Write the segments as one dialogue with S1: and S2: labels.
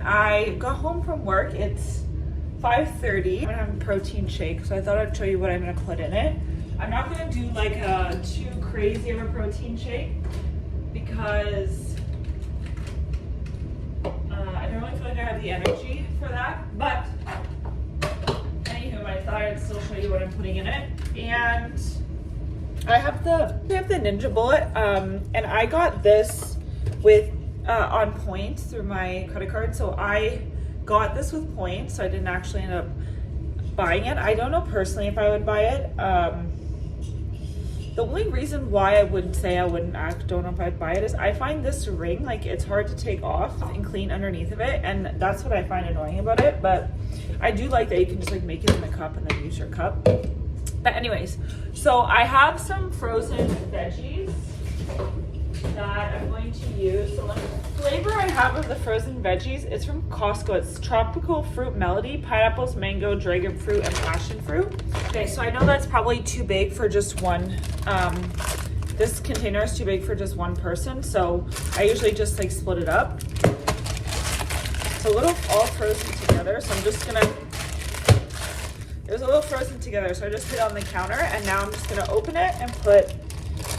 S1: I got home from work. It's 5:30. I'm gonna have a protein shake, so I thought I'd show you what I'm gonna put in it. I'm not gonna do like a too crazy of a protein shake because I don't really feel like I have the energy for that. But anywho, I thought I'd still show you what I'm putting in it. And I have the Ninja Bullet, and I got this with on points through my credit card. So I got this with points, so I didn't actually end up buying it. I don't know personally if I would buy it. The only reason why I wouldn't say I don't know if I'd buy it is I find this ring, like, it's hard to take off and clean underneath of it, and that's what I find annoying about it. But I do like that you can just like make it in a cup and then use your cup. But anyways, so I have some frozen veggies that I'm going to use. So the flavor I have of the frozen veggies is from Costco. It's tropical fruit melody, pineapples, mango, dragon fruit, and passion fruit. Okay, so I know that's probably too big for just one. This container is too big for just one person, so I usually just like split it up. It's a little all frozen together, so I'm just gonna. It was a little frozen together, so I just put it on the counter, and now I'm just gonna open it and put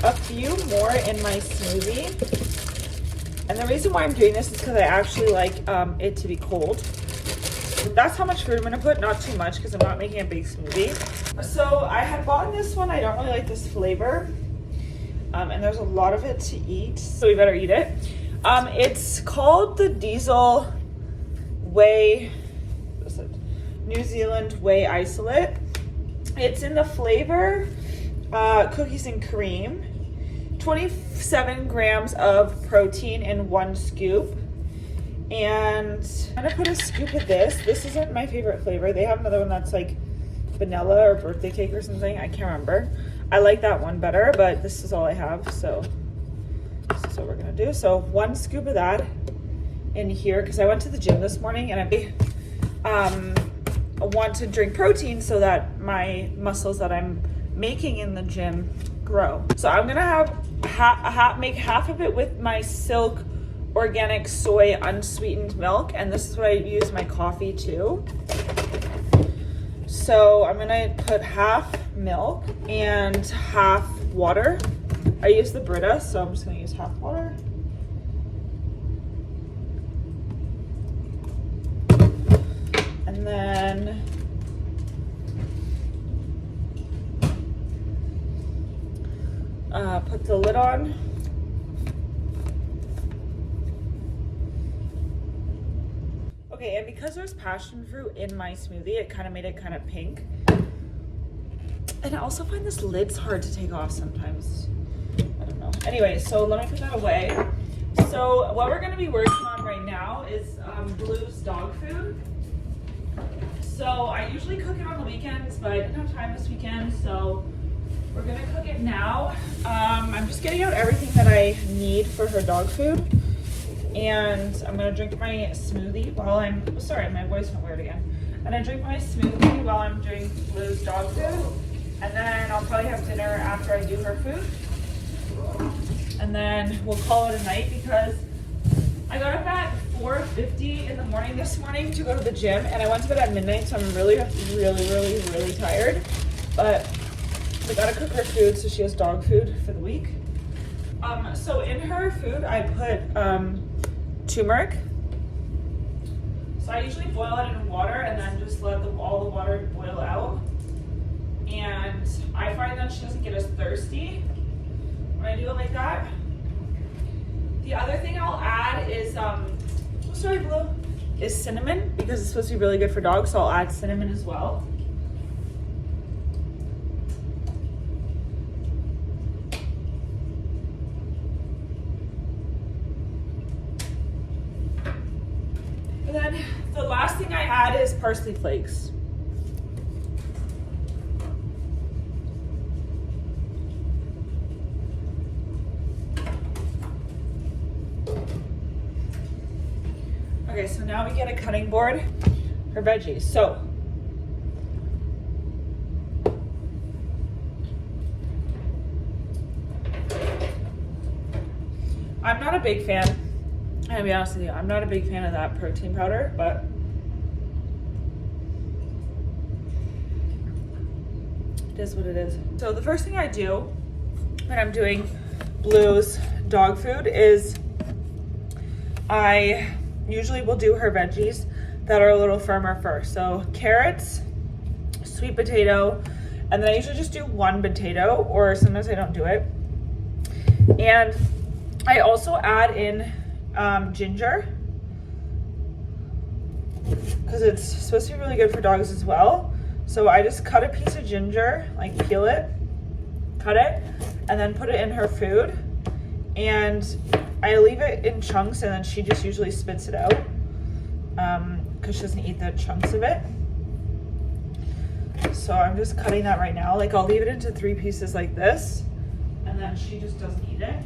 S1: a few more in my smoothie. And the reason why I'm doing this is because I actually like it to be cold. That's how much fruit I'm gonna put, not too much because I'm not making a big smoothie. So I had bought this one. I don't really like this flavor, and there's a lot of it to eat, so we better eat it. It's called the Diesel Whey, New Zealand Whey Isolate. It's in the flavor cookies and cream. 27 grams of protein in one scoop. And I'm gonna put a scoop of this. This isn't my favorite flavor. They have another one that's like vanilla or birthday cake or something. I can't remember. I like that one better, but this is all I have. So this is what we're gonna do. So one scoop of that in here, because I went to the gym this morning and I want to drink protein so that my muscles that I'm making in the gym grow. So I'm gonna have make half of it with my Silk organic soy unsweetened milk, and this is what I use my coffee too. So I'm gonna put half milk and half water. I use the Brita, so I'm just gonna use half water. And then put the lid on. Okay, and because there's passion fruit in my smoothie, it kind of made it kind of pink. And I also find this lid's hard to take off sometimes. I don't know. Anyway, so let me put that away. So what we're gonna be working on right now is Blue's dog food. So I usually cook it on the weekends, but I didn't have time this weekend, so we're gonna cook it now. I'm just getting out everything that I need for her dog food. And I'm gonna drink my smoothie while I'm, sorry, my voice went weird again. I'm gonna drink my smoothie while I'm doing Blue's dog food. And then I'll probably have dinner after I do her food. And then we'll call it a night because I got up at 4:50 in the morning this morning to go to the gym, and I went to bed at midnight, so I'm really tired. But we gotta cook her food so she has dog food for the week. So in her food I put turmeric. So I usually boil it in water and then just let all the water boil out. And I find that she doesn't get as thirsty when I do it like that. The other thing I'll add is, sorry, Blue, is cinnamon, because it's supposed to be really good for dogs, so I'll add cinnamon as well. And then the last thing I add is parsley flakes. Okay, so now we get a cutting board for veggies. So I'm not a big fan I'll be honest with you, I'm not a big fan of that protein powder, but it is what it is. So the first thing I do when I'm doing Blue's dog food is I usually will do her veggies that are a little firmer first. So carrots, sweet potato, and then I usually just do one potato, or sometimes I don't do it. And I also add in ginger, because it's supposed to be really good for dogs as well. So I just cut a piece of ginger, like peel it, cut it, and then put it in her food. And I leave it in chunks, and then she just usually spits it out because she doesn't eat the chunks of it. So I'm just cutting that right now. Like, I'll leave it into 3 pieces like this, and then she just doesn't eat it.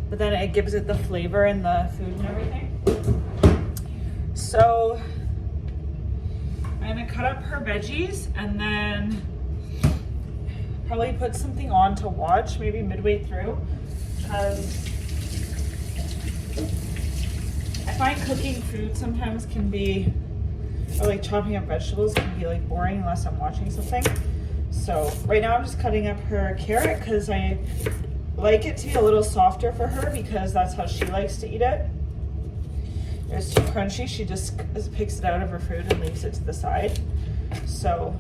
S1: But then it gives it the flavor and the food and everything. So I'm gonna cut up her veggies and then probably put something on to watch, maybe midway through, because I find cooking food sometimes can be, or like chopping up vegetables can be like boring unless I'm watching something. So right now I'm just cutting up her carrot because I like it to be a little softer for her, because that's how she likes to eat it. If it's too crunchy, she just picks it out of her food and leaves it to the side. So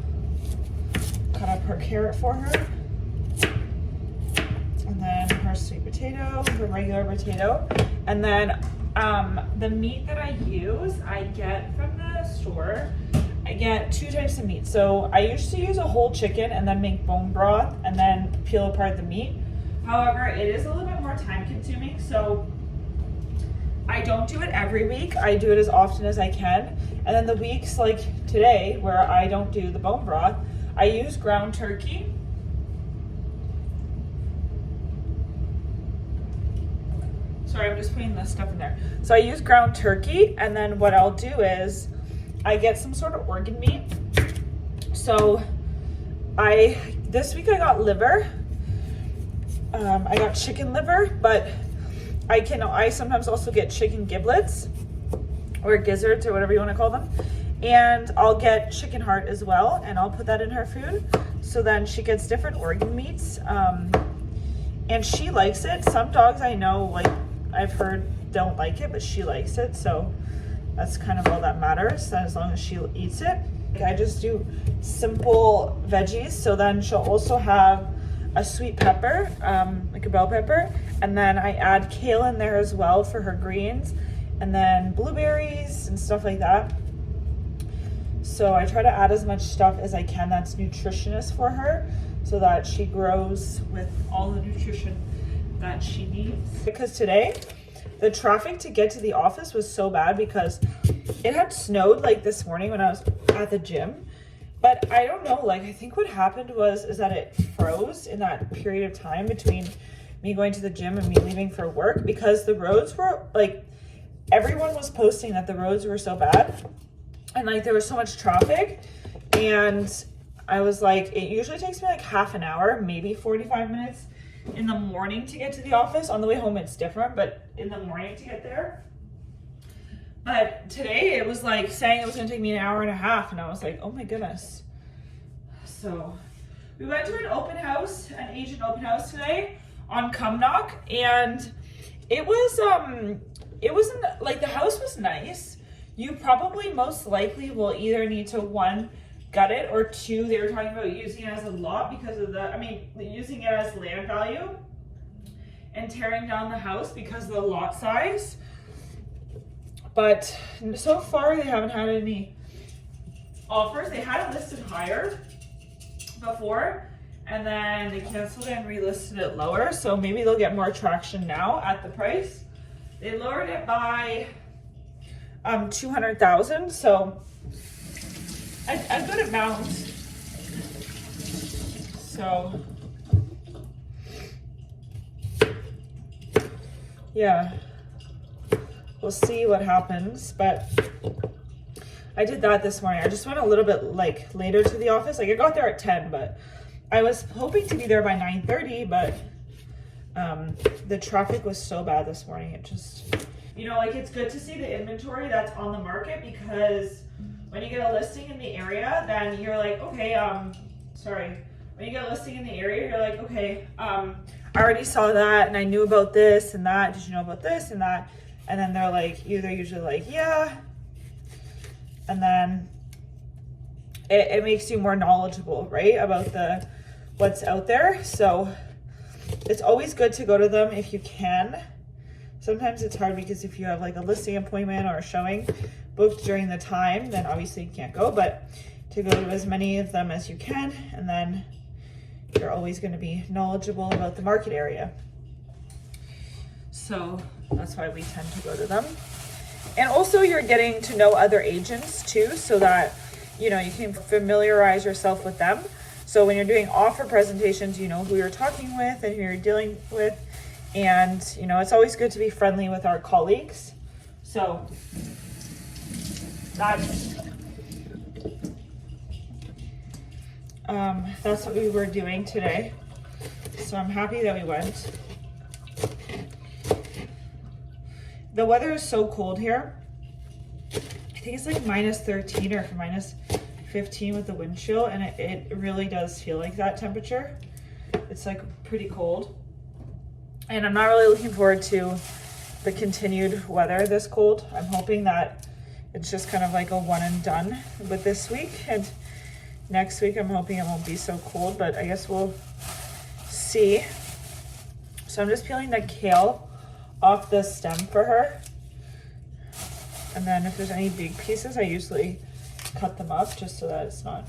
S1: cut up her carrot for her. And then her sweet potato, her regular potato. And then the meat that I use, I get from the store. I get 2 types of meat. So I used to use a whole chicken and then make bone broth and then peel apart the meat. However, it is a little bit more time consuming, so I don't do it every week. I do it as often as I can. And then the weeks like today where I don't do the bone broth, I use ground turkey. Sorry, I'm just putting this stuff in there. So I use ground turkey, and then what I'll do is I get some sort of organ meat. So this week I got liver. I got chicken liver, but I sometimes also get chicken giblets or gizzards or whatever you want to call them. And I'll get chicken heart as well, and I'll put that in her food. So then she gets different organ meats, and she likes it. Some dogs I know, like I've heard, don't like it, but she likes it. So that's kind of all that matters, as long as she eats it. I just do simple veggies. So then she'll also have a sweet pepper, like a bell pepper, and then I add kale in there as well for her greens, and then blueberries and stuff like that. So I try to add as much stuff as I can that's nutritious for her, so that she grows with all the nutrition that she needs. Because today the traffic to get to the office was so bad, because it had snowed like this morning when I was at the gym. But I don't know, like I think what happened is that it froze in that period of time between me going to the gym and me leaving for work, because the roads were like, everyone was posting that the roads were so bad and like there was so much traffic. And I was like, it usually takes me like half an hour, maybe 45 minutes in the morning to get to the office. On the way home it's different, but in the morning to get there. But today it was like saying it was gonna take me an hour and a half, and I was like, oh my goodness. So we went to an open house, an Asian open house today on Cumnock, and it wasn't like, the house was nice. You probably most likely will either need to, 1, gut it, or 2, they were talking about using it as a lot because of using it as land value and tearing down the house because of the lot size. But so far they haven't had any offers. They had it listed higher before, and then they canceled it and relisted it lower. So maybe they'll get more traction now at the price. They lowered it by $200,000, so a good amount. So yeah. We'll see what happens, but I did that this morning. I just went a little bit like later to the office. Like I got there at 10, but I was hoping to be there by 9:30, but The traffic was so bad this morning. It just, like it's good to see the inventory that's on the market, because when you get a listing in the area, then you're like, okay, when you get a listing in the area, you're like, okay, I already saw that and I knew about this and that. Did you know about this and that? And then they're like, they're usually like, yeah. And then it makes you more knowledgeable, right, about what's out there. So it's always good to go to them if you can. Sometimes it's hard because if you have like a listing appointment or a showing booked during the time, then obviously you can't go, but to go to as many of them as you can, and then you're always going to be knowledgeable about the market area. So that's why we tend to go to them. And also you're getting to know other agents too, so that, you can familiarize yourself with them. So when you're doing offer presentations, you know who you're talking with and who you're dealing with. And, it's always good to be friendly with our colleagues. So that's what we were doing today. So I'm happy that we went. The weather is so cold here. I think it's like -13 or -15 with the wind chill, and it really does feel like that temperature. It's like pretty cold. And I'm not really looking forward to the continued weather this cold. I'm hoping that it's just kind of like a one and done with this week, and next week I'm hoping it won't be so cold, but I guess we'll see. So I'm just peeling the kale off the stem for her. And then if there's any big pieces, I usually cut them up just so that it's not,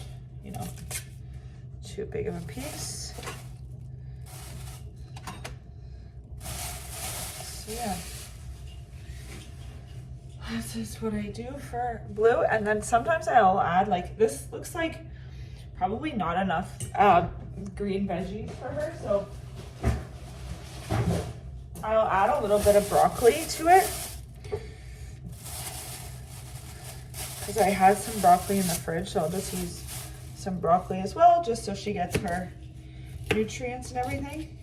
S1: too big of a piece. So yeah, this is what I do for Blue. And then sometimes I'll add, like, this looks like probably not enough green veggies for her, so I'll add a little bit of broccoli to it, because I had some broccoli in the fridge, so I'll just use some broccoli as well, just so she gets her nutrients and everything.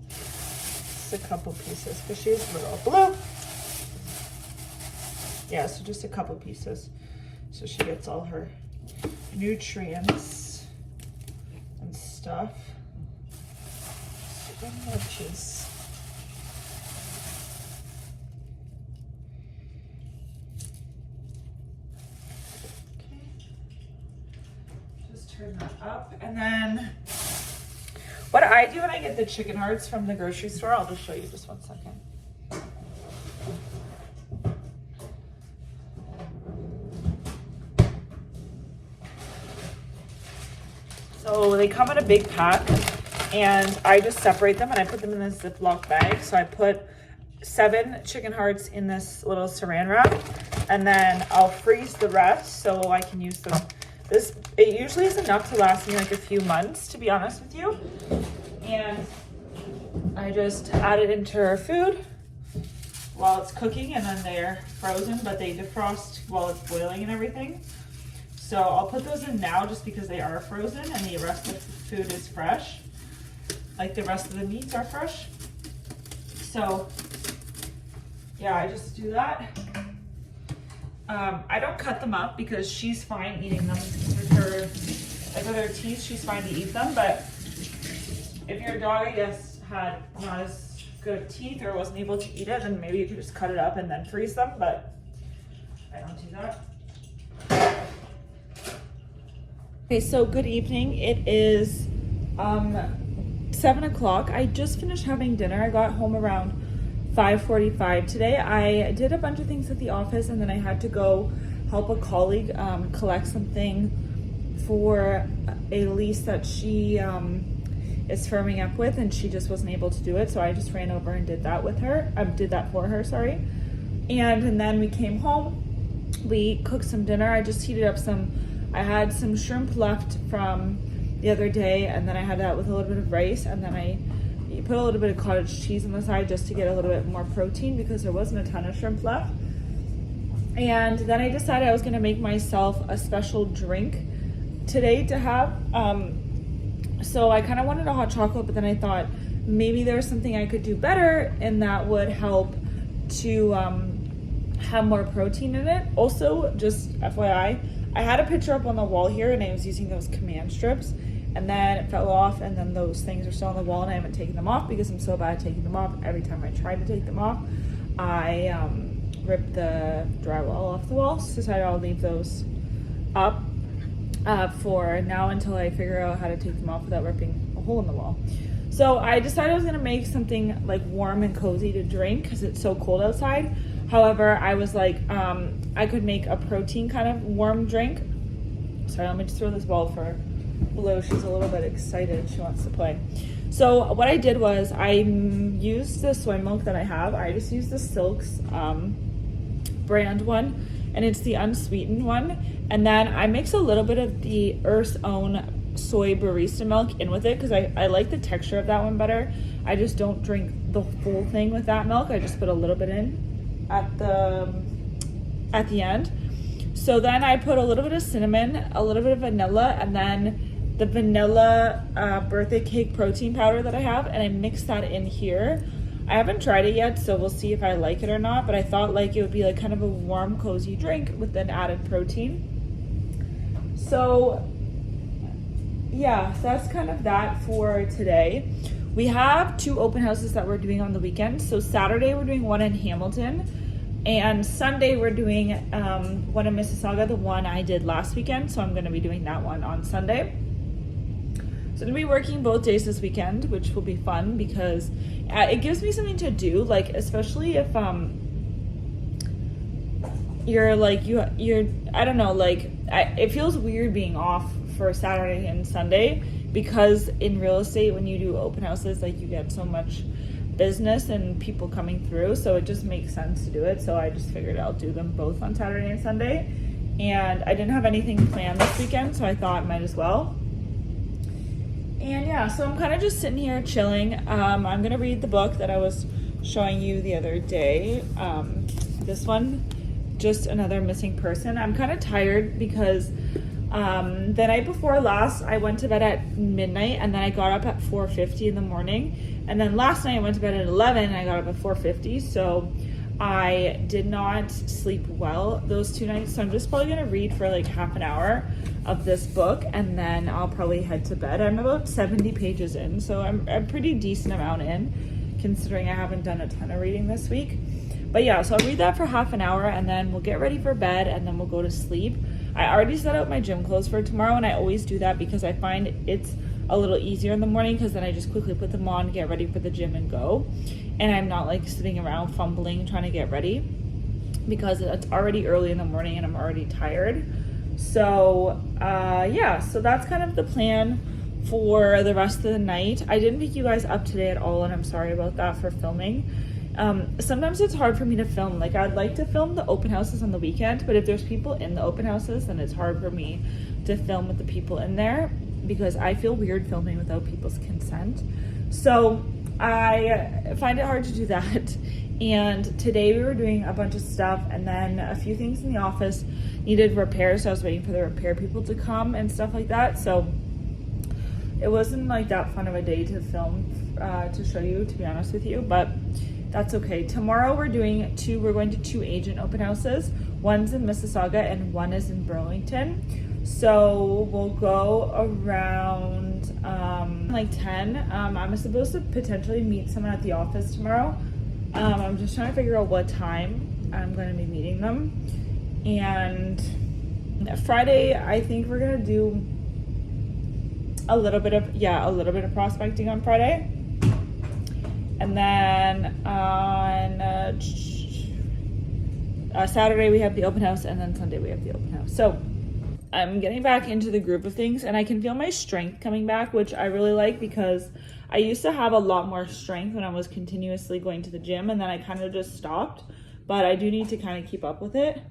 S1: Just a couple pieces, because she's little. Blue. Yeah, so just a couple pieces, so she gets all her nutrients and stuff. So one more piece. Turn that up. And then what I do when I get the chicken hearts from the grocery store, I'll just show you just 1 second. So they come in a big pack, and I just separate them and I put them in this Ziploc bag. So I put 7 chicken hearts in this little saran wrap, and then I'll freeze the rest so I can use them. It usually is enough to last me like a few months, to be honest with you. And I just add it into her food while it's cooking, and then they're frozen, but they defrost while it's boiling and everything. So I'll put those in now just because they are frozen and the rest of the food is fresh. Like the rest of the meats are fresh. So yeah, I just do that. I don't cut them up because she's fine eating them with her teeth. She's fine to eat them, but if your dog, I guess, had not as good teeth or wasn't able to eat it, then maybe you could just cut it up and then freeze them, but I don't do that. Okay, so good evening. It is 7 o'clock. I just finished having dinner. I got home around 5:45 today. I did a bunch of things at the office, and then I had to go help a colleague collect something for a lease that she is firming up with, and she just wasn't able to do it, so I just ran over and did that for her, sorry. And then we came home, we cooked some dinner. I just heated up I had some shrimp left from the other day, and then I had that with a little bit of rice, and then I put a little bit of cottage cheese on the side just to get a little bit more protein because there wasn't a ton of shrimp left. And then I decided I was going to make myself a special drink today to have. So I kind of wanted a hot chocolate, but then I thought maybe there's something I could do better and that would help to have more protein in it. Also, just FYI, I had a picture up on the wall here and I was using those command strips, and then it fell off, and then those things are still on the wall and I haven't taken them off because I'm so bad at taking them off. Every time I try to take them off, I rip the drywall off the wall. So I decided I'll leave those up for now until I figure out how to take them off without ripping a hole in the wall. So I decided I was gonna make something like warm and cozy to drink because it's so cold outside. However, I was like, I could make a protein kind of warm drink. Sorry, let me just throw this ball for Blue. She's a little bit excited. She wants to play. So what I did was I used the soy milk that I have. I just used the Silks brand one, and it's the unsweetened one. And then I mix a little bit of the Earth's Own soy barista milk in with it because I like the texture of that one better. I just don't drink the full thing with that milk. I just put a little bit in at the end. So then I put a little bit of cinnamon, a little bit of vanilla, and then the vanilla birthday cake protein powder that I have, and I mix that in here. I haven't tried it yet, so we'll see if I like it or not, but I thought like it would be like kind of a warm, cozy drink with an added protein. So yeah, so that's kind of that for today. We have 2 open houses that we're doing on the weekend. So Saturday we're doing one in Hamilton, and Sunday we're doing one in Mississauga, the one I did last weekend. So I'm going to be doing that one on Sunday. So I'm going to be working both days this weekend, which will be fun because it gives me something to do, like especially if you're like you're I don't know, like it feels weird being off for Saturday and Sunday because in real estate when you do open houses, like you get so much business and people coming through, so it just makes sense to do it. So I just figured I'll do them both on Saturday and Sunday, and I didn't have anything planned this weekend, so I thought might as well. And yeah, so I'm kind of just sitting here chilling. I'm gonna read the book that I was showing you the other day. This one, Just Another Missing Person. I'm kind of tired because the night before last, I went to bed at midnight, and then I got up at 4:50 in the morning. And then last night I went to bed at 11 and I got up at 4:50. So I did not sleep well those 2 nights. So I'm just probably going to read for like half an hour of this book, and then I'll probably head to bed. I'm about 70 pages in, so I'm a pretty decent amount in, considering I haven't done a ton of reading this week. But yeah, so I'll read that for half an hour, and then we'll get ready for bed, and then we'll go to sleep. I already set out my gym clothes for tomorrow, and I always do that because I find it's a little easier in the morning because then I just quickly put them on, get ready for the gym, and go. And I'm not like sitting around fumbling trying to get ready because it's already early in the morning and I'm already tired. So yeah, so that's kind of the plan for the rest of the night. I didn't pick you guys up today at all, and I'm sorry about that for filming. Sometimes it's hard for me to film. Like I'd like to film the open houses on the weekend, but if there's people in the open houses, then it's hard for me to film with the people in there because I feel weird filming without people's consent. So I find it hard to do that. And today we were doing a bunch of stuff, and then a few things in the office needed repairs, so I was waiting for the repair people to come and stuff like that. So it wasn't like that fun of a day to film to show you, to be honest with you, but that's okay. Tomorrow we're going to 2 agent open houses. One's in Mississauga and one is in Burlington. So we'll go around like 10. I'm supposed to potentially meet someone at the office tomorrow. I'm just trying to figure out what time I'm going to be meeting them. And Friday, I think we're going to do a little bit of prospecting on Friday. And then on Saturday we have the open house, and then Sunday we have the open house. So I'm getting back into the groove of things, and I can feel my strength coming back, which I really like because I used to have a lot more strength when I was continuously going to the gym, and then I kind of just stopped. But I do need to kind of keep up with it.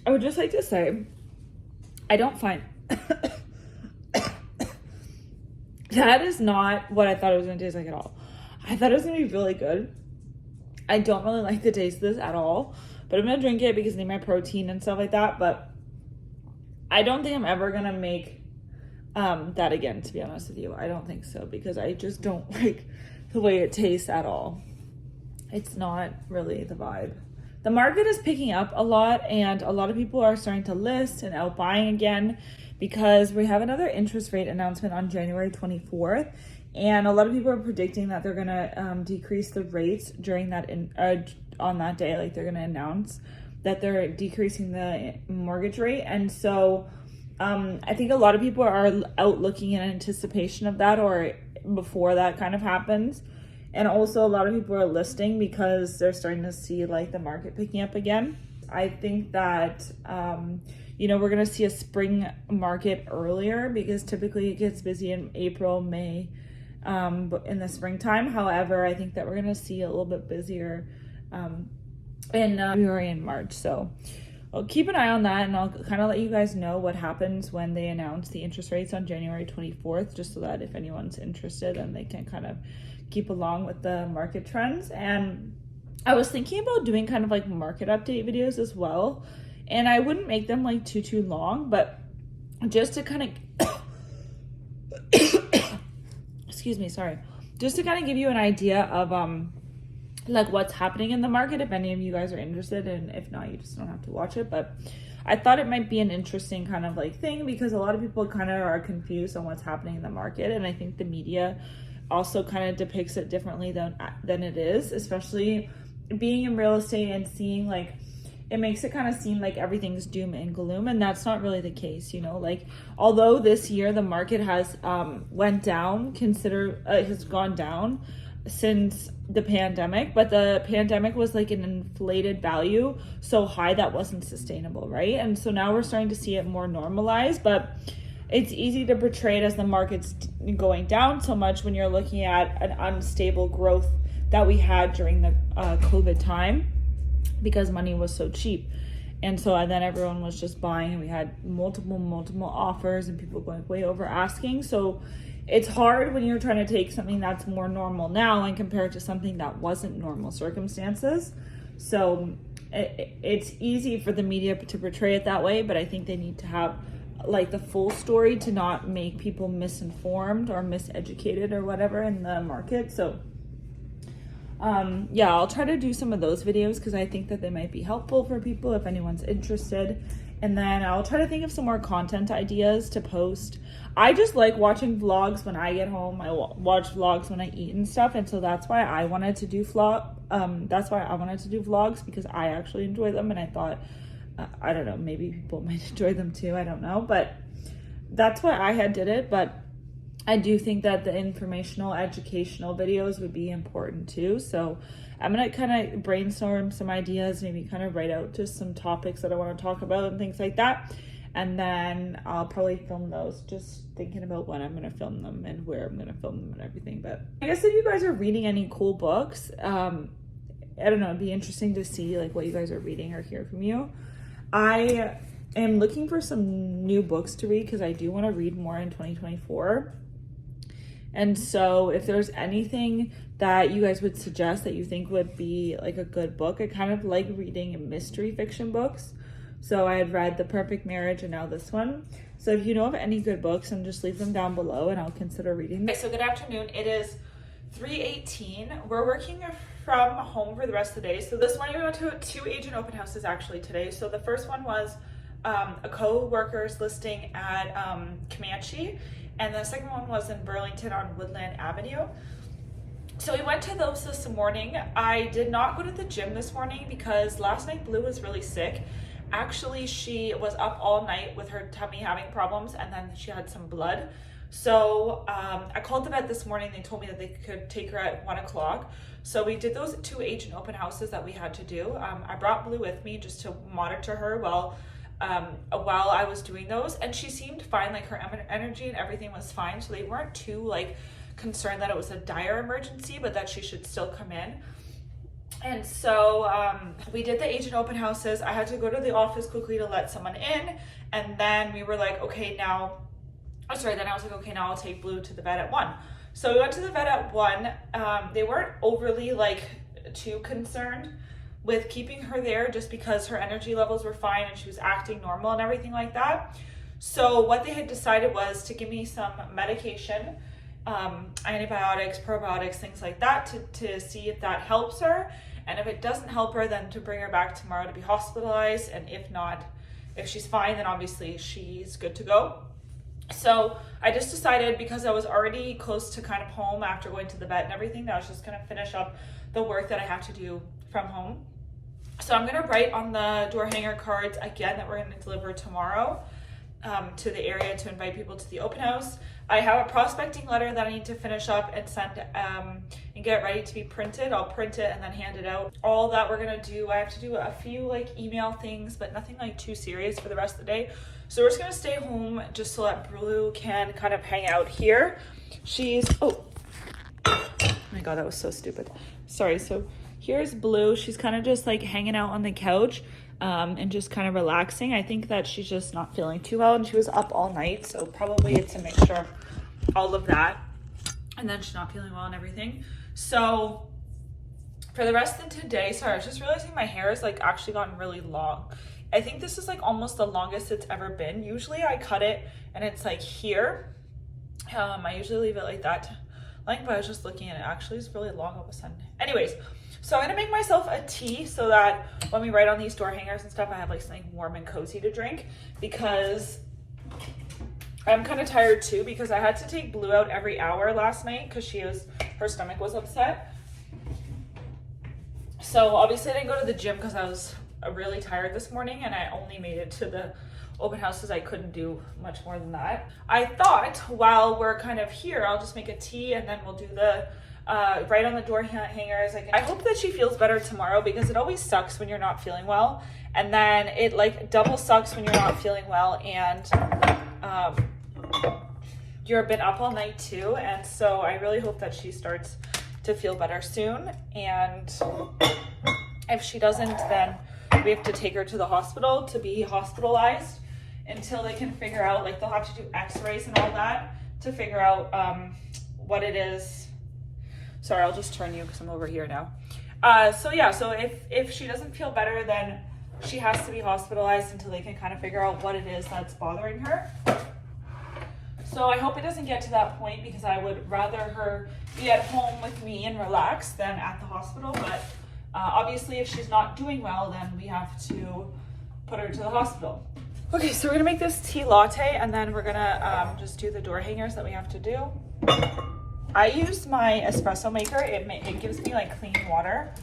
S1: I would just like to say, I don't find that is not what I thought it was going to taste like at all. I thought it was going to be really good. I don't really like the taste of this at all, but I'm gonna drink it because I need my protein and stuff like that. But I don't think I'm ever gonna make that again, to be honest with you. I don't think so, because I just don't like the way it tastes at all. It's not really the vibe. The market is picking up a lot, and a lot of people are starting to list and out buying again because we have another interest rate announcement on January 24th. And a lot of people are predicting that they're gonna decrease the rates during that on that day. Like, they're gonna announce that they're decreasing the mortgage rate. And so I think a lot of people are out looking in anticipation of that, or before that kind of happens. And also a lot of people are listing because they're starting to see like the market picking up again. I think that, we're going to see a spring market earlier, because typically it gets busy in April, May, in the springtime. However, I think that we're going to see a little bit busier in February and March. So I'll keep an eye on that, and I'll kind of let you guys know what happens when they announce the interest rates on January 24th, just so that if anyone's interested, then they can kind of keep along with the market trends. And I was thinking about doing kind of like market update videos as well, and I wouldn't make them like too long, but just to kind of excuse me, sorry, just to kind of give you an idea of like what's happening in the market, if any of you guys are interested, and if not, you just don't have to watch it. But I thought it might be an interesting kind of like thing, because a lot of people kind of are confused on what's happening in the market, and I think the media also kind of depicts it differently than it is, especially being in real estate and seeing like, it makes it kind of seem like everything's doom and gloom, and that's not really the case. Like, although this year the market has has gone down since the pandemic, but the pandemic was like an inflated value so high that wasn't sustainable, right? And so now we're starting to see it more normalized, but it's easy to portray it as the market's going down so much when you're looking at an unstable growth that we had during the COVID time, because money was so cheap. And so then everyone was just buying, and we had multiple offers, and people going way over asking. So it's hard when you're trying to take something that's more normal now and compare it to something that wasn't normal circumstances. So it's easy for the media to portray it that way, but I think they need to have like the full story to not make people misinformed or miseducated or whatever in the market. So I'll try to do some of those videos, because I think that they might be helpful for people if anyone's interested. And then I'll try to think of some more content ideas to post. I just like watching vlogs when I get home. I watch vlogs when I eat and stuff, and so that's why I wanted to do vlogs, because I actually enjoy them, and I thought, I don't know, maybe people might enjoy them too, I don't know, but that's why I had did it. But I do think that the informational, educational videos would be important too. So I'm going to kind of brainstorm some ideas, maybe kind of write out just some topics that I want to talk about and things like that. And then I'll probably film those, just thinking about when I'm going to film them and where I'm going to film them and everything. But I guess if you guys are reading any cool books, I don't know, it'd be interesting to see like what you guys are reading or hear from you. I am looking for some new books to read, because I do want to read more in 2024. And so if there's anything that you guys would suggest that you think would be like a good book, I kind of like reading mystery fiction books. So I had read The Perfect Marriage and now this one. So if you know of any good books, then just leave them down below and I'll consider reading them. Okay, so good afternoon. It is 3:18. We're working from home for the rest of the day. So this morning we went to 2 agent open houses actually today. So the first one was a co-worker's listing at Comanche, and the second one was in Burlington on Woodland Avenue. So we went to those this morning. I did not go to the gym this morning because last night Blue was really sick. Actually, she was up all night with her tummy having problems, and then she had some blood. So I called the vet this morning. They told me that they could take her at 1 o'clock. So we did those 2 agent open houses that we had to do. I brought Blue with me just to monitor her while I was doing those, and she seemed fine. Like her energy and everything was fine. So they weren't too like concerned that it was a dire emergency, but that she should still come in. And so we did the agent open houses. I had to go to the office quickly to let someone in, and then we were like, okay, now. Then I was like, okay, now I'll take Blue to the vet at 1. So we went to the vet at 1. They weren't overly like too concerned with keeping her there just because her energy levels were fine and she was acting normal and everything like that. So what they had decided was to give me some medication, antibiotics, probiotics, things like that to see if that helps her. And if it doesn't help her, then to bring her back tomorrow to be hospitalized. And if not, if she's fine, then obviously she's good to go. So I just decided, because I was already close to kind of home after going to the vet and everything, that I was just going to finish up the work that I have to do from home. So I'm going to write on the door hanger cards again that we're going to deliver tomorrow to the area to invite people to the open house. I have a prospecting letter that I need to finish up and send and get ready to be printed. I'll print it and then hand it out. All that we're going to do, I have to do a few like email things, but nothing like too serious for the rest of the day. So we're just going to stay home just so that Blue can kind of hang out here. She's, oh my God, that was so stupid. Sorry. So here's Blue. She's kind of just like hanging out on the couch and just kind of relaxing. I think that she's just not feeling too well, and she was up all night. So probably it's a mixture of all of that. And then she's not feeling well and everything. So for the rest of today, sorry, I was just realizing my hair has like actually gotten really long. I think this is like almost the longest it's ever been. Usually I cut it and it's like here. I usually leave it like that. But I was just looking at it. Actually, it's really long all of a sudden. Anyways, so I'm gonna make myself a tea so that when we write on these door hangers and stuff, I have like something warm and cozy to drink, because I'm kind of tired too, because I had to take Blue out every hour last night because her stomach was upset. So obviously I didn't go to the gym because I was really tired this morning, and I only made it to the open house because I couldn't do much more than that. I thought while we're kind of here, I'll just make a tea and then we'll do the right on the door hangers. I hope that she feels better tomorrow, because it always sucks when you're not feeling well, and then it like double sucks when you're not feeling well and you're been up all night too. And so I really hope that she starts to feel better soon, and if she doesn't, then we have to take her to the hospital to be hospitalized until they can figure out, like they'll have to do x-rays and all that to figure out what it is. Sorry, I'll just turn you because I'm over here now. So if she doesn't feel better, then she has to be hospitalized until they can kind of figure out what it is that's bothering her. So I hope it doesn't get to that point, because I would rather her be at home with me and relax than at the hospital. But obviously if she's not doing well, then we have to put her to the hospital. Okay, so we're gonna make this tea latte, and then we're gonna just do the door hangers that we have to do. I used my espresso maker. It gives me like clean water.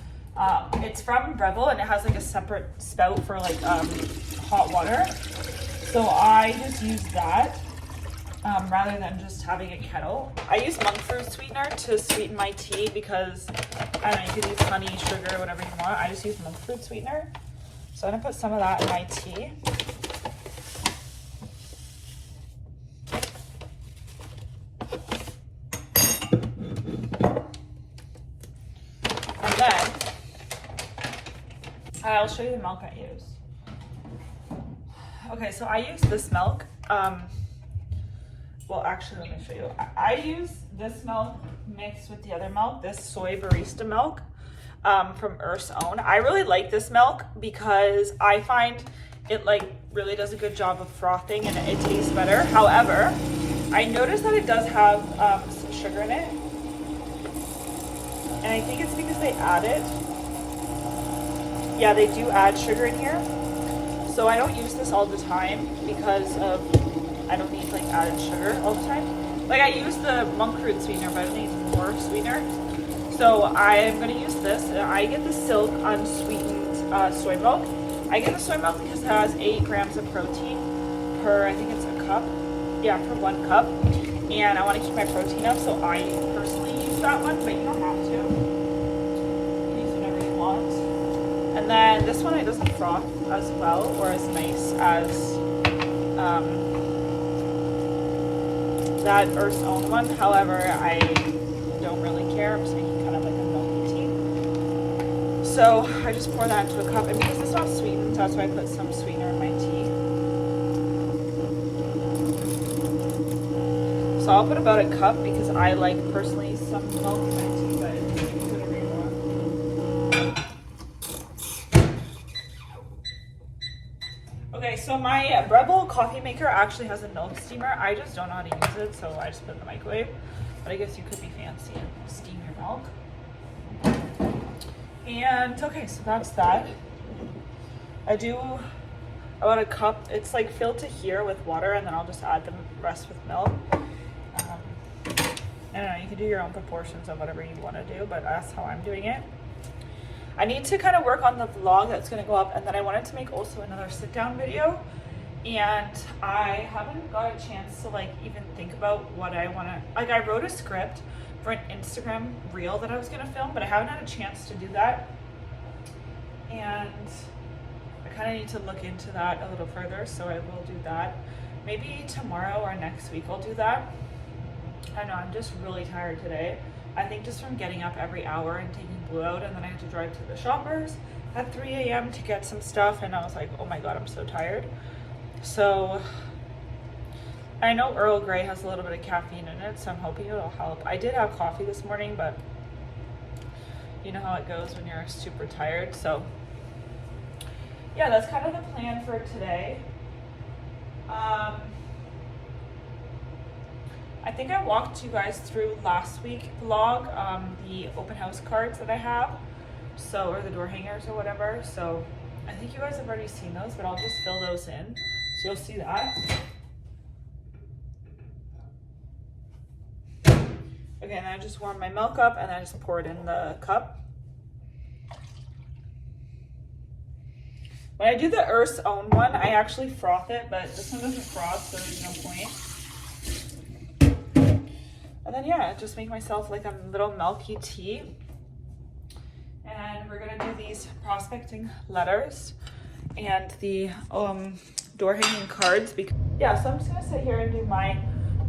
S1: It's from Breville, and it has like a separate spout for like hot water. So I just use that rather than just having a kettle. I use monk fruit sweetener to sweeten my tea, because I don't know, you can use honey, sugar, whatever you want. I just use monk fruit sweetener. So I'm gonna put some of that in my tea. And then I'll show you the milk I use. Okay, so I use this milk. Well, actually, let me show you. I use this milk mixed with the other milk, this soy barista milk from Earth's Own. I really like this milk because I find it like really does a good job of frothing, and it tastes better. However, I noticed that it does have some sugar in it, and I think it's because they add it. Yeah, they do add sugar in here. So I don't use this all the time because I don't need like added sugar all the time. Like I use the monk fruit sweetener, but I don't need more sweetener. So I'm gonna use this. I get the Silk unsweetened soy milk. I get the soy milk because it has 8 grams of protein per, I think it's a cup. Yeah, per 1 cup. And I want to keep my protein up, so I personally use that one, but you don't have to. You can use whatever you want. And then this one, it doesn't froth as well or as nice as that Earth's Own one. However, I don't really care. I'm just making kind of like a milky tea. So I just pour that into a cup, and because it's not sweetened, that's why I put some sweetener in my tea. So I'll put about a cup because I like personally some milk in my tea, but it's whatever you want. Okay, so my Rebel coffee maker actually has a milk steamer. I just don't know how to use it, so I just put it in the microwave. But I guess you could be fancy and steam your milk. And okay, so that's that. I do about a cup. It's like filled to here with water, and then I'll just add the rest with milk. I don't know, you can do your own proportions of whatever you want to do, but that's how I'm doing it. I need to kind of work on the vlog that's going to go up, and then I wanted to make also another sit down video, and I haven't got a chance to like even think about what I want to, like I wrote a script for an Instagram reel that I was going to film, but I haven't had a chance to do that, and I kind of need to look into that a little further, so I will do that. Maybe tomorrow or next week I'll do that. I know, I'm just really tired today. I think just from getting up every hour and taking Blue out, and then I had to drive to the Shoppers at 3 a.m. to get some stuff, and I was like, oh my god, I'm so tired. So I know Earl Grey has a little bit of caffeine in it, so I'm hoping it'll help. I did have coffee this morning, but you know how it goes when you're super tired. So yeah, that's kind of the plan for today. I think I walked you guys through last week's vlog, the open house cards that I have, so, or the door hangers or whatever. So I think you guys have already seen those, but I'll just fill those in, so you'll see that. Okay, and then I just warm my milk up, and I just pour it in the cup. When I do the Earth's Own one, I actually froth it, but this one doesn't froth, so there's no point. And then yeah, just make myself like a little milky tea. And we're gonna do these prospecting letters and the door hanging cards. Yeah, so I'm just gonna sit here and do my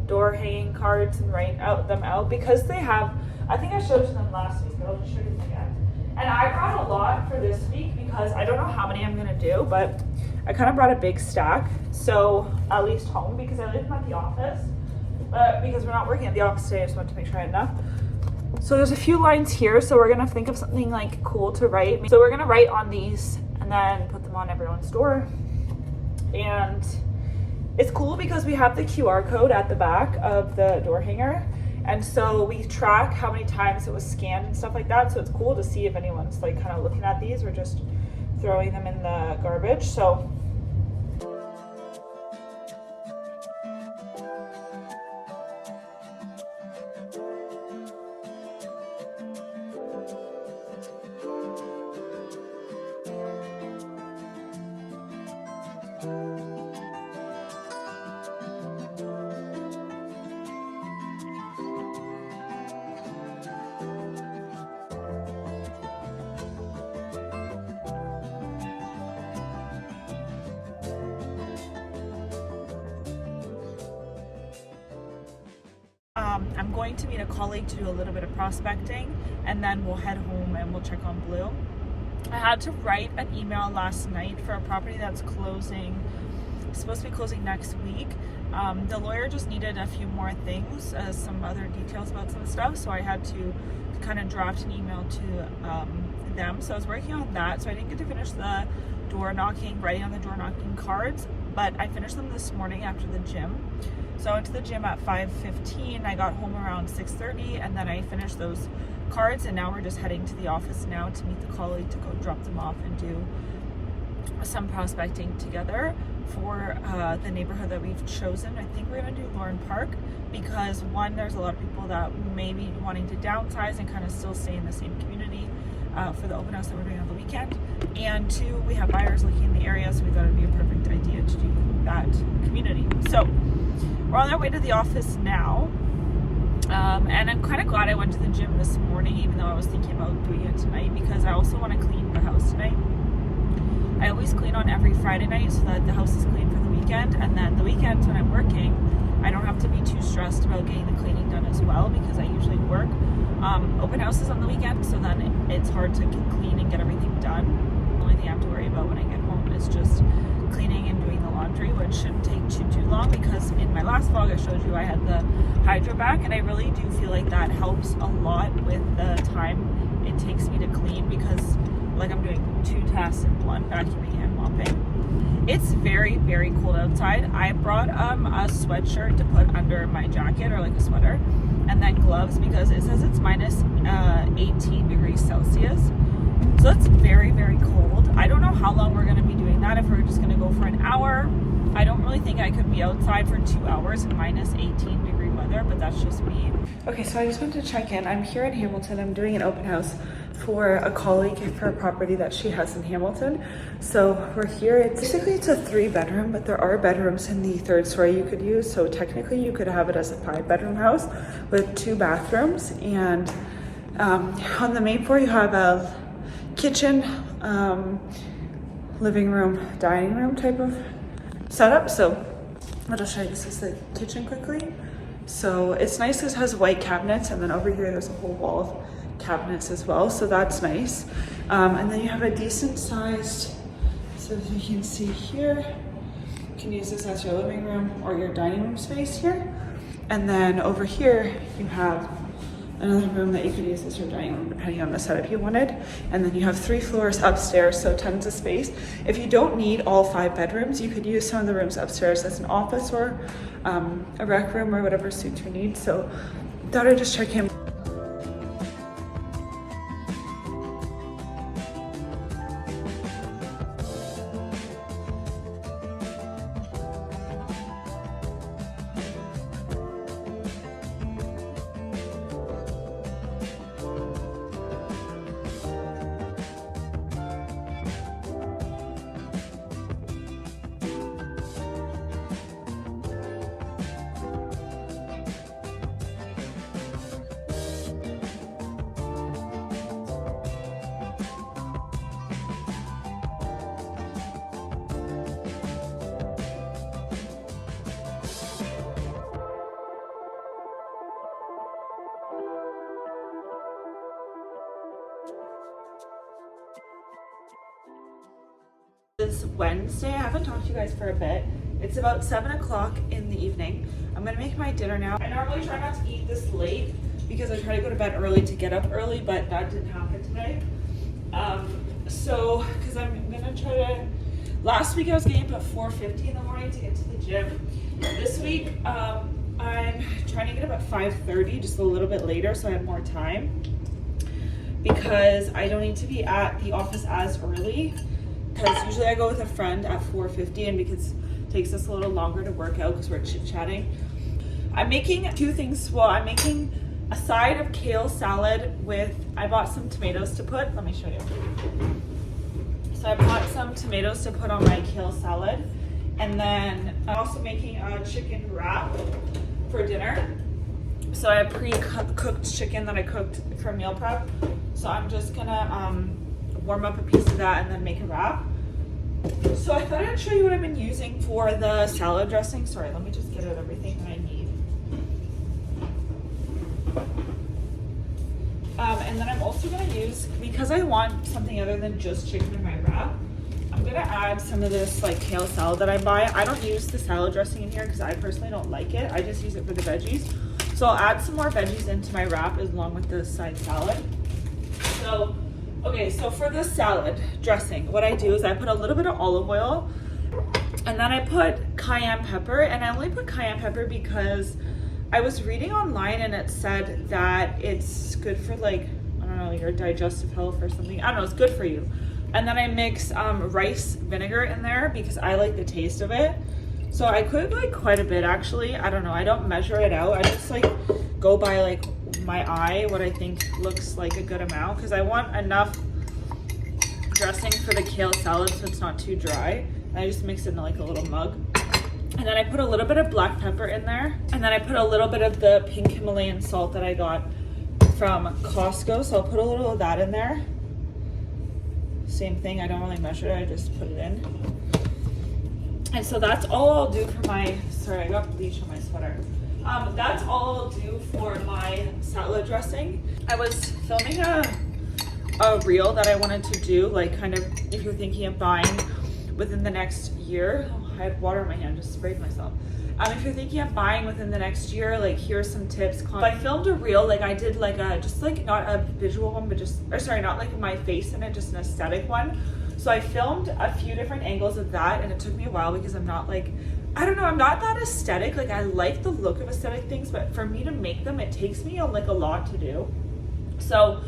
S1: door hanging cards and write them out because they have, I think I showed you them last week, but I'll just show you again. And I brought a lot for this week because I don't know how many I'm gonna do, but I kind of brought a big stack. So at least home, because I live at the office. But because we're not working at the office today, I just wanted to make sure I had enough. So there's a few lines here, so we're gonna think of something like cool to write. So we're gonna write on these and then put them on everyone's door. And it's cool because we have the QR code at the back of the door hanger. And so we track how many times it was scanned and stuff like that. So it's cool to see if anyone's like kind of looking at these or just throwing them in the garbage. So I'm going to meet a colleague to do a little bit of prospecting, and then we'll head home and we'll check on Blue. I had to write an email last night for a property that's closing, supposed to be closing next week. The lawyer just needed a few more things, some other details about some stuff, so I had to kind of draft an email to them. So I was working on that, so I didn't get to finish the door knocking, writing on the door knocking cards, but I finished them this morning after the gym. So I went to the gym at 5:15, I got home around 6:30, and then I finished those cards, and now we're just heading to the office now to meet the colleague to go drop them off and do some prospecting together for the neighborhood that we've chosen. I think we're gonna do Lauren Park because one, there's a lot of people that may be wanting to downsize and kind of still stay in the same community for the open house that we're doing on the weekend. And two, we have buyers looking in the area, so we thought it'd be a perfect idea to do that community. So we're on our way to the office now. And I'm kind of glad I went to the gym this morning, even though I was thinking about doing it tonight, because I also want to clean the house tonight. I always clean on every Friday night so that the house is clean for the weekend, and then the weekends when I'm working, I don't have to be too stressed about getting the cleaning done as well, because I usually work open houses on the weekend, so then it's hard to clean and get everything done. The only thing I have to worry about when I get home is just cleaning and doing the laundry, which shouldn't take too long, because in my last vlog I showed you I had the hydro vac, and I really do feel like that helps a lot with the time it takes me to clean, because like I'm doing 2 tasks in one, vacuuming and mopping. It's very, very cold outside. I brought a sweatshirt to put under my jacket, or like a sweater, and then gloves, because it says it's minus 18 degrees Celsius. So that's very, very cold. I don't know how long we're going to be doing that, if we're just going to go for an hour. I don't really think I could be outside for 2 hours in minus 18 degree weather, but that's just me. Okay, so I just wanted to check in. I'm here in Hamilton. I'm doing an open house for a colleague for a property that she has in Hamilton. So we're here. It's a 3-bedroom, but there are bedrooms in the 3rd story you could use. So technically you could have it as a 5-bedroom house with 2 bathrooms. And on the main floor you have a kitchen, living room, dining room type of setup. So I'll just show you, this is the kitchen quickly. So it's nice because it has white cabinets, and then over here there's a whole wall of cabinets as well, so that's nice. And then you have a decent sized, so as you can see here, you can use this as your living room or your dining room space here. And then over here you have another room that you could use as your dining room, depending on the setup you wanted. And then you have 3 floors upstairs, so tons of space. If you don't need all 5 bedrooms, you could use some of the rooms upstairs as an office or a rec room or whatever suits your needs. So thought I'd just check in. It's Wednesday. I haven't talked to you guys for a bit. It's about 7 o'clock in the evening. I'm gonna make my dinner now. I normally try not to eat this late because I try to go to bed early to get up early, but that didn't happen today. Because I'm gonna try to, last week I was getting up at 4:50 in the morning to get to the gym. This week, I'm trying to get up at 5:30, just a little bit later so I have more time, because I don't need to be at the office as early. Because usually I go with a friend at 4:50, and because it takes us a little longer to work out because we're chit-chatting. I'm making 2 things. Well, I'm making a side of kale salad with, I bought some tomatoes to put. Let me show you. So I bought some tomatoes to put on my kale salad. And then I'm also making a chicken wrap for dinner. So I have pre-cooked chicken that I cooked for meal prep. So I'm just gonna warm up a piece of that and then make a wrap. So I thought I'd show you what I've been using for the salad dressing. Sorry, let me just get out everything that I need. And then I'm also gonna use, because I want something other than just chicken in my wrap, I'm gonna add some of this like kale salad that I buy. I don't use the salad dressing in here because I personally don't like it. I just use it for the veggies. So I'll add some more veggies into my wrap along with the side salad. So okay, so for the salad dressing, what I do is I put a little bit of olive oil, and then I put cayenne pepper, and I only put cayenne pepper because I was reading online and it said that it's good for, like, I don't know, your digestive health or something. I don't know, it's good for you. And then I mix rice vinegar in there because I like the taste of it. So I could like quite a bit actually. I don't know, I don't measure it out. I just like go by like my eye, what I think looks like a good amount, because I want enough dressing for the kale salad so it's not too dry. And I just mix it in like a little mug. And then I put a little bit of black pepper in there. And then I put a little bit of the pink Himalayan salt that I got from Costco. So I'll put a little of that in there. Same thing, I don't really measure it, I just put it in. And so that's all I'll do for my, sorry, I got bleach on my sweater. That's all I'll do for my salad dressing. I was filming a reel that I wanted to do, like kind of if you're thinking of buying within the next year. Oh, I had water in my hand, just sprayed myself. If you're thinking of buying within the next year, like here's some tips. I filmed a reel, like I did like a, just like not a visual one, but just, or sorry, not like my face in it, just an aesthetic one. So I filmed a few different angles of that, and it took me a while because I'm not like, I don't know, I'm not that aesthetic. Like, I like the look of aesthetic things, but for me to make them, it takes me like a lot to do. So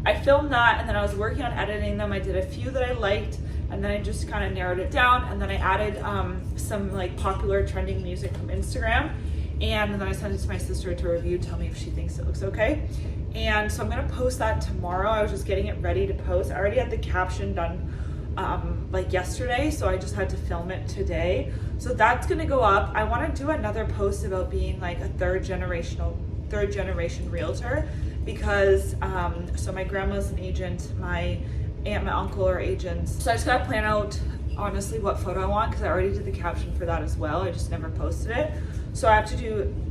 S1: I filmed that, and then I was working on editing them. I did a few that I liked, and then I just kind of narrowed it down, and then I added some like popular trending music from Instagram, and then I sent it to my sister to review, tell me if she thinks it looks okay. And so I'm gonna post that tomorrow. I was just getting it ready to post. I already had the caption done like yesterday, so I just had to film it today. So that's gonna go up. I want to do another post about being like a third generation realtor, because so my grandma's an agent, my aunt, my uncle are agents. So I just gotta plan out honestly what photo I want, because I already did the caption for that as well. I just never posted it. So I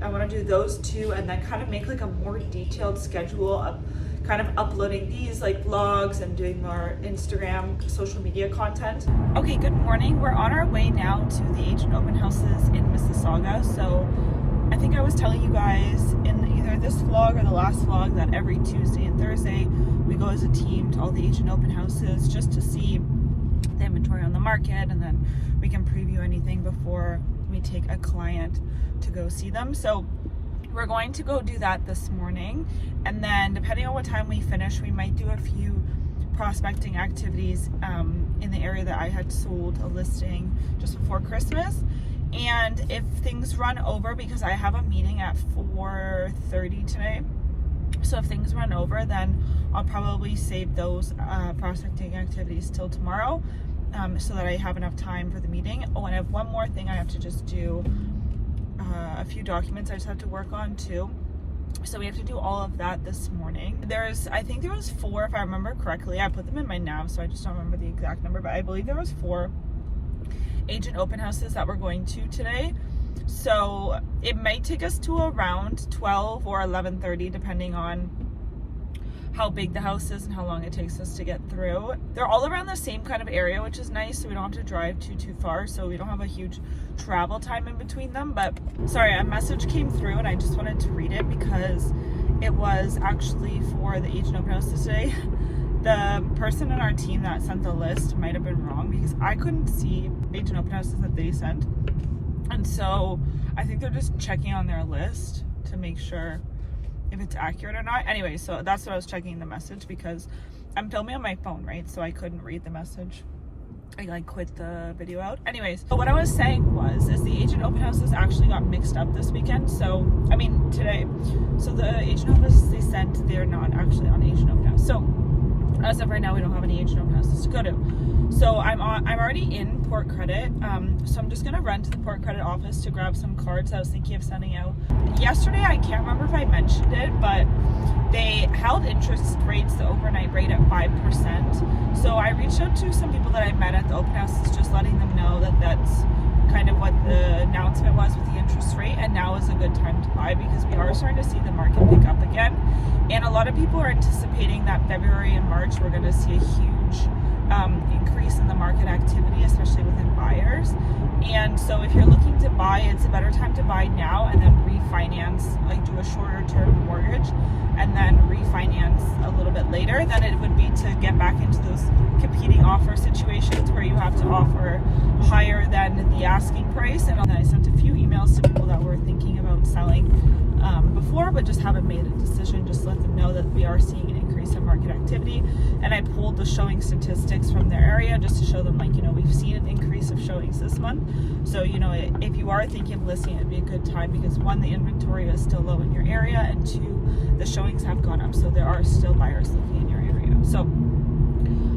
S1: want to do those two, and then kind of make like a more detailed schedule of kind of uploading these like vlogs and doing more Instagram social media content. Okay, good morning. We're on our way now to the agent open houses in Mississauga. So I think I was telling you guys in either this vlog or the last vlog that every Tuesday and Thursday we go as a team to all the agent open houses just to see the inventory on the market, and then we can preview anything before we take a client to go see them. So we're going to go do that this morning, and then depending on what time we finish, we might do a few prospecting activities in the area that I had sold a listing just before Christmas. And if things run over, because I have a meeting at 4:30 today, so if things run over, then I'll probably save those prospecting activities till tomorrow, so that I have enough time for the meeting. Oh, and I have one more thing I have to just do, a few documents I just have to work on too. So we have to do all of that this morning. I think there was 4, if I remember correctly. I put them in my nav, so I just don't remember the exact number, but I believe there was 4 agent open houses that we're going to today. So it might take us to around 12 or 11:30, depending on how big the house is and how long it takes us to get through. They're all around the same kind of area, which is nice, so we don't have to drive too far, so we don't have a huge travel time in between them. But sorry, a message came through and I just wanted to read it because it was actually for the agent open houses today. The person in our team that sent the list might have been wrong, because I couldn't see agent open houses that they sent, and so I think they're just checking on their list to make sure if it's accurate or not. Anyway, so that's what I was checking the message, because I'm filming on my phone, right? So I couldn't read the message. I like quit the video out. Anyways, so what I was saying is the agent open houses actually got mixed up this weekend. So, I mean, today. So the agent open houses they sent, they're not actually on agent open house. So as of right now, we don't have any agent open houses to go to. So I'm already in Port Credit. So I'm just gonna run to the Port Credit office to grab some cards I was thinking of sending out. Yesterday, I can't remember if I mentioned it, but they held interest rates, the overnight rate, at 5%. So I reached out to some people that I met at the open houses, just letting them know that that's kind of what the announcement was with the interest rate, and now is a good time to buy because we are starting to see the market pick up again. And a lot of people are anticipating that February and March we're going to see a huge increase in the market activity, especially within buyers. And so if you're looking to buy, it's a better time to buy now and then refinance, like do a shorter term mortgage and then refinance a little bit later than it would be to get back into those competing offer situations where you have to offer higher than the asking price. And then I sent a few emails to people that were thinking about selling before but just haven't made a decision, just let them know that we are seeing an increase in market activity. And I pulled the showing statistics from their area just to show them, like, we've seen an increase of showings this month. So, if you are thinking of listing, it'd be a good time because 1, the inventory is still low in your area, and 2, the showings have gone up. So there are still buyers looking in your area. So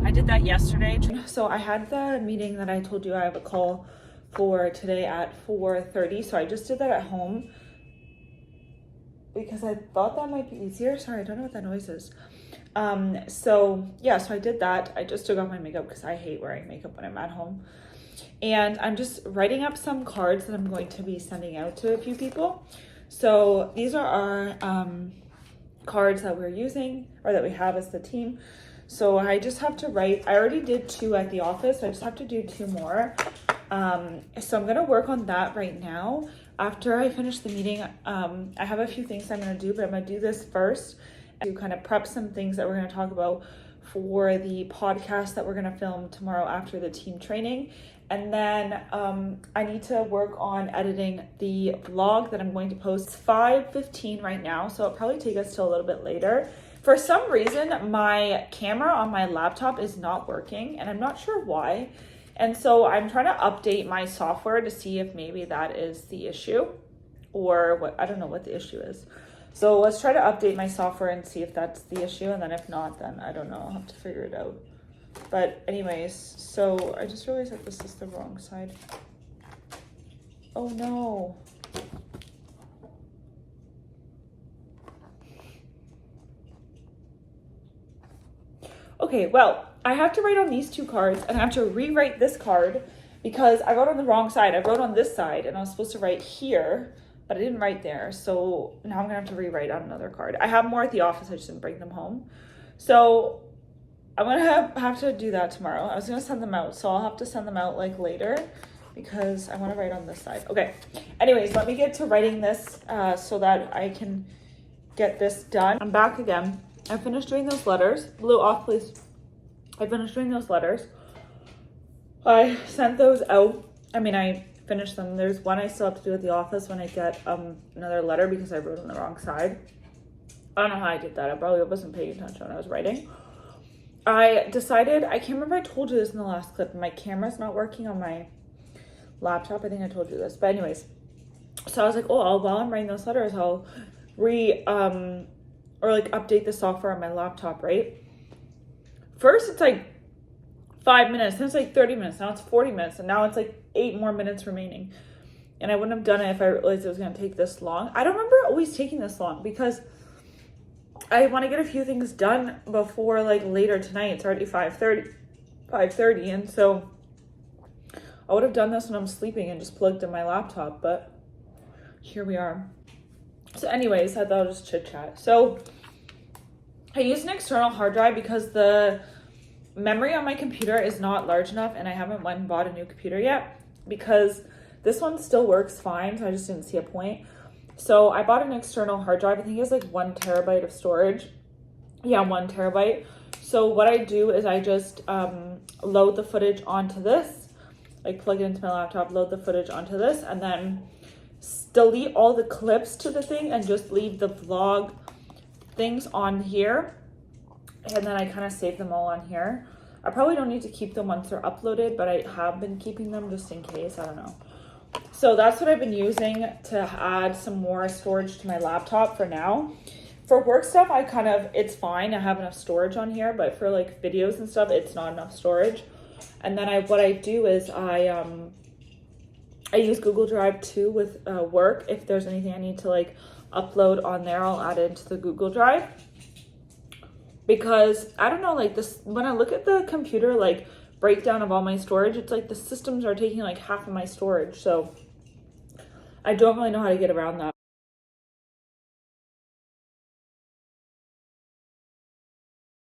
S1: I did that yesterday. So I had the meeting that I told you I have a call for today at 4:30. So I just did that at home because I thought that might be easier. Sorry, I don't know what that noise is. So I did that. I just took off my makeup because I hate wearing makeup when I'm at home. And I'm just writing up some cards that I'm going to be sending out to a few people. So these are our cards that we're using, or that we have as the team. So I just have to write, I already did 2 at the office. I just have to do 2 more. So I'm going to work on that right now. After I finish the meeting, I have a few things I'm going to do, but I'm going to do this first to kind of prep some things that we're going to talk about for the podcast that we're going to film tomorrow after the team training. And then I need to work on editing the vlog that I'm going to post. It's 5:15 right now, so it'll probably take us till a little bit later. For some reason, my camera on my laptop is not working, and I'm not sure why. And so I'm trying to update my software to see if maybe that is the issue, or what. I don't know what the issue is. So let's try to update my software and see if that's the issue. And then if not, then I don't know. I'll have to figure it out. But anyways, so I just realized that this is the wrong side. Oh no. Okay, well, I have to write on these two cards and I have to rewrite this card because I wrote on the wrong side. I wrote on this side and I was supposed to write here, but I didn't write there. So now I'm gonna have to rewrite on another card. I have more at the office, I just didn't bring them home. So I'm gonna have to do that tomorrow. I was gonna send them out, so I'll have to send them out like later because I wanna write on this side. Okay, anyways, let me get to writing this so that I can get this done. I'm back again. I finished doing those letters. Blue off, please. I finished doing those letters. I sent those out. I mean, I finished them. There's one I still have to do at the office when I get another letter because I wrote on the wrong side. I don't know how I did that. I probably wasn't paying attention when I was writing. I decided, I can't remember if I told you this in the last clip. My camera's not working on my laptop. I think I told you this. But anyways, so I was like, oh, while I'm writing those letters, I'll update the software on my laptop, right? First, it's like 5 minutes, then it's like 30 minutes, now it's 40 minutes, and now it's like 8 more minutes remaining. And I wouldn't have done it if I realized it was going to take this long. I don't remember always taking this long because I want to get a few things done before like later tonight. It's already 5:30, and so I would have done this when I'm sleeping and just plugged in my laptop, but here we are. So anyways, I thought I'd just chit chat. So I use an external hard drive because the memory on my computer is not large enough and I haven't went and bought a new computer yet because this one still works fine, so I just didn't see a point. So I bought an external hard drive. I think it has like 1 terabyte of storage. Yeah, 1 terabyte. So what I do is I just load the footage onto this, like plug it into my laptop, load the footage onto this, and then delete all the clips to the thing and just leave the vlog things on here. And then I kind of save them all on here. I probably don't need to keep them once they're uploaded, but I have been keeping them just in case. I don't know. So that's what I've been using to add some more storage to my laptop for now. For work stuff, it's fine. I have enough storage on here, but for like videos and stuff, it's not enough storage. And then what I do is I use Google Drive too with work. If there's anything I need to like upload on there, I'll add it into the Google Drive. Because I don't know, like this, when I look at the computer, like breakdown of all my storage, it's like the systems are taking like half of my storage. So I don't really know how to get around that.